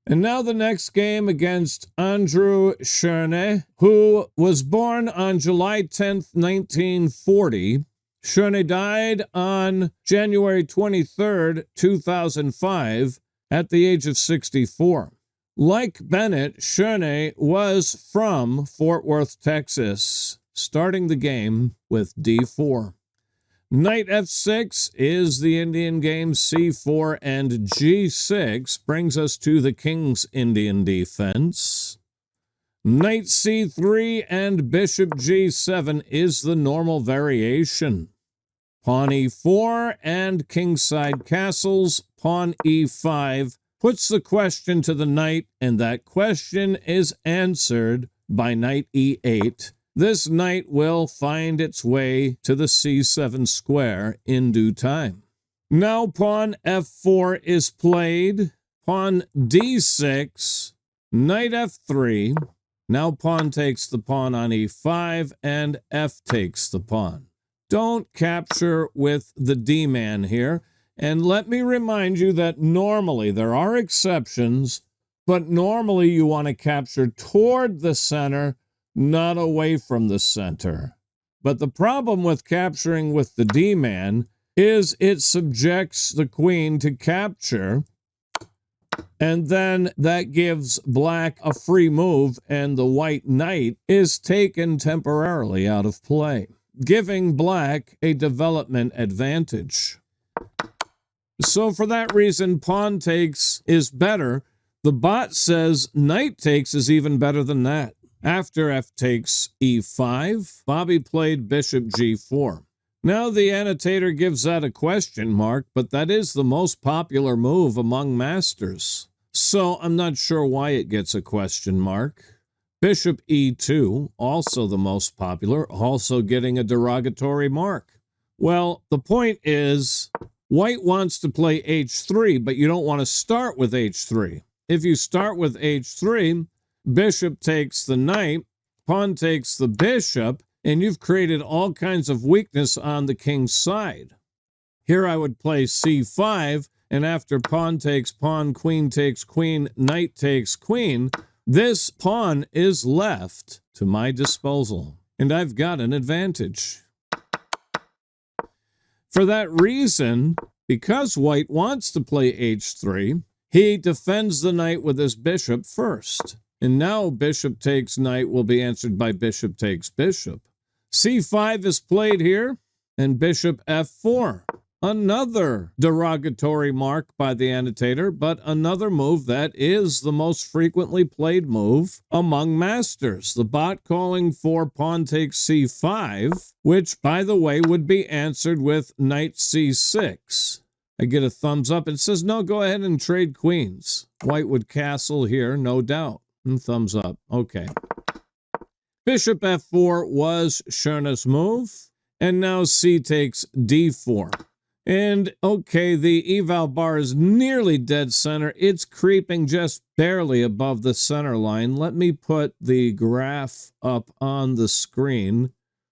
And now the next game against Andrew Schoene, who was born on July 10th, 1940. Schoene died on January 23rd, 2005, at the age of 64. Like Bennett, Schoene was from Fort Worth, Texas, starting the game with d4. Knight f6 is the Indian game. c4 and g6 brings us to the king's Indian defense. Knight c3 and bishop g7 is the normal variation. Pawn e4 and kingside castles. Pawn e5 puts the question to the knight, and that question is answered by knight e8. This knight will find its way to the c7 square in due time. Now pawn f4 is played. Pawn d6, knight f3. Now pawn takes the pawn on e5, and f takes the pawn. Don't capture with the d-man here. And let me remind you that normally, there are exceptions, but normally you want to capture toward the center, not away from the center. But the problem with capturing with the d-man is it subjects the queen to capture, and then that gives black a free move, and the white knight is taken temporarily out of play, giving black a development advantage. So for that reason, pawn takes is better. The bot says knight takes is even better than that. After f takes e5, Bobby played bishop g4. Now the annotator gives that a question mark, but that is the most popular move among masters. So I'm not sure why it gets a question mark. Bishop e2, also the most popular, also getting a derogatory mark. Well, the point is, white wants to play h3, but you don't want to start with h3. If you start with h3, bishop takes the knight, pawn takes the bishop, and you've created all kinds of weakness on the king's side. Here I would play c5, and after pawn takes pawn, queen takes queen, knight takes queen, this pawn is left to my disposal, and I've got an advantage. For that reason, because white wants to play h3, he defends the knight with his bishop first. And now bishop takes knight will be answered by bishop takes bishop. c5 is played here, and bishop f4. Another derogatory mark by the annotator, but another move that is the most frequently played move among masters. The bot calling for pawn takes c5, which, by the way, would be answered with knight c6. I get a thumbs up. It says, no, go ahead and trade queens. White would castle here, no doubt. And thumbs up. Okay. Bishop f4 was Schoene's move. And now c takes d4. And, okay, the eval bar is nearly dead center. It's creeping just barely above the center line. Let me put the graph up on the screen.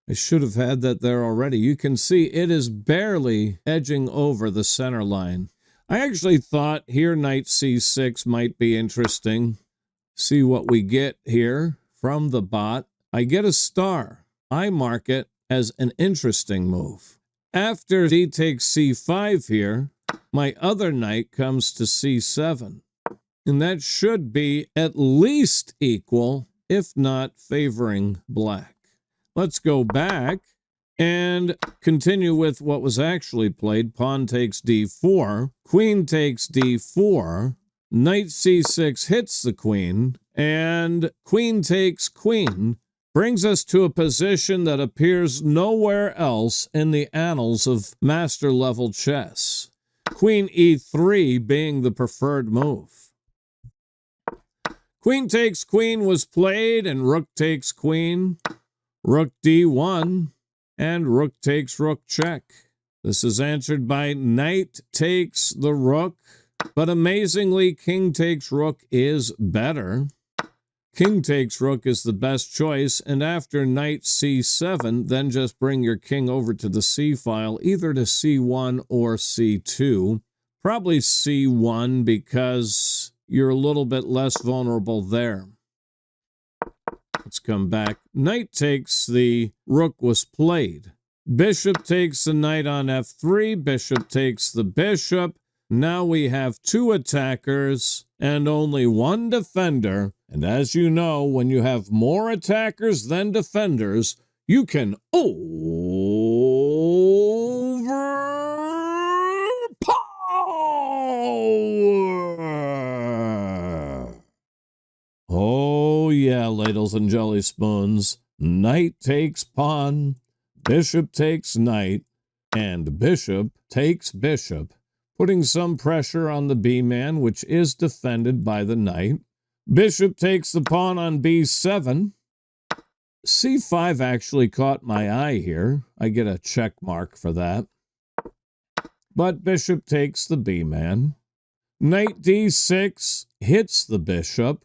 I should have had that there already. You can see it is barely edging over the center line. I actually thought here knight c6 might be interesting. See what we get here from the bot. I get a star. I mark it as an interesting move. After d takes c5 here, my other knight comes to c7. And that should be at least equal, if not favoring black. Let's go back and continue with what was actually played. Pawn takes d4, queen takes d4, knight c6 hits the queen, and queen takes queen brings us to a position that appears nowhere else in the annals of master-level chess. Queen e3 being the preferred move. Queen takes queen was played, and rook takes queen, rook d1, and rook takes rook check. This is answered by knight takes the rook, but amazingly, king takes rook is better. King takes rook is the best choice, and after knight c7, then just bring your king over to the c file, either to c1 or c2. Probably c1 because you're a little bit less vulnerable there. Let's come back. Knight takes, the rook was played. Bishop takes the knight on f3. Bishop takes the bishop. Now we have two attackers and only one defender. And as you know, when you have more attackers than defenders, you can overpower. Oh yeah, ladles and jelly spoons. Knight takes pawn, bishop takes knight, and bishop takes bishop, putting some pressure on the b-man, which is defended by the knight. Bishop takes the pawn on b7. c5 actually caught my eye here. I get a check mark for that. But bishop takes the b-man. Knight d6 hits the bishop.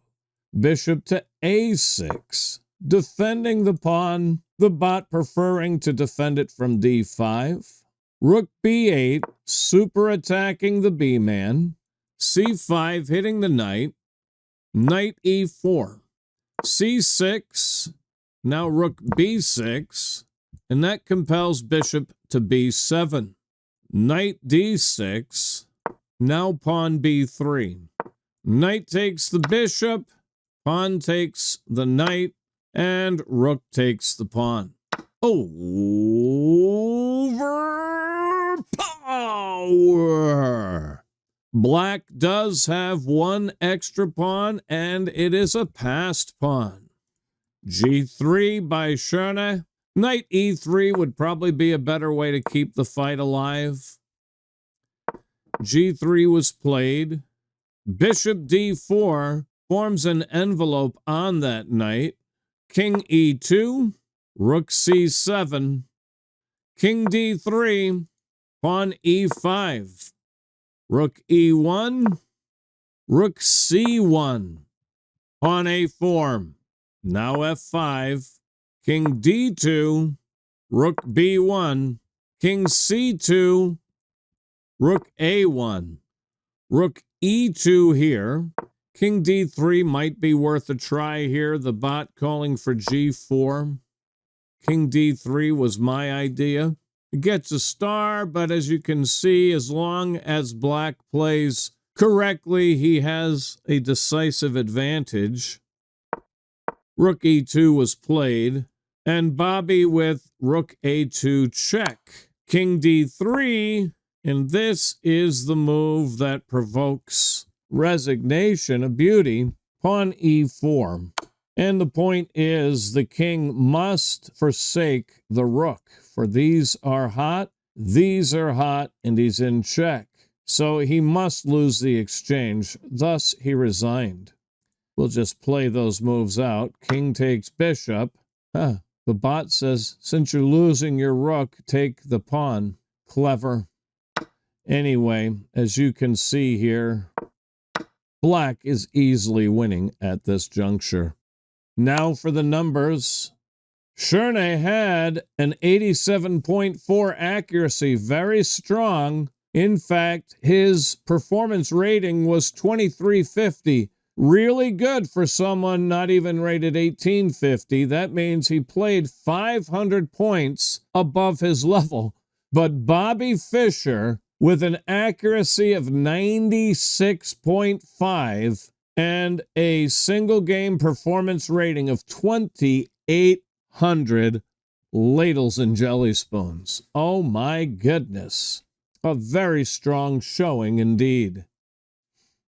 Bishop to a6, defending the pawn, the bot preferring to defend it from d5. Rook b8, super attacking the b-man. c5 hitting the knight. Knight e4. c6, now rook b6, and that compels bishop to b7. Knight d6, now pawn b3. Knight takes the bishop, pawn takes the knight, and rook takes the pawn. Overpower! Black does have one extra pawn, and it is a passed pawn. g3 by Schoene. Knight e3 would probably be a better way to keep the fight alive. g3 was played. Bishop d4 forms an envelope on that knight. King e2, rook c7, king d3, pawn e5, rook e1, rook c1, pawn a4, now f5, king d2, rook b1, king c2, rook a1, rook e2 here. King d3 might be worth a try here. The bot calling for g4. King d3 was my idea. It gets a star, but as you can see, as long as black plays correctly, he has a decisive advantage. Rook e2 was played, and Bobby with rook a2 check. King d3, and this is the move that provokes resignation, a beauty. Pawn e4. And the point is, the king must forsake the rook, for these are hot, and he's in check. So he must lose the exchange. Thus, he resigned. We'll just play those moves out. King takes bishop. The bot says, since you're losing your rook, take the pawn. Clever. Anyway, as you can see here, black is easily winning at this juncture. Now for the numbers. Schoene had an 87.4 accuracy, very strong. In fact, his performance rating was 2350. Really good for someone not even rated 1850. That means he played 500 points above his level. But Bobby Fischer, with an accuracy of 96.5 and a single game performance rating of 2,800 ladles and jelly spoons. Oh my goodness. A very strong showing indeed.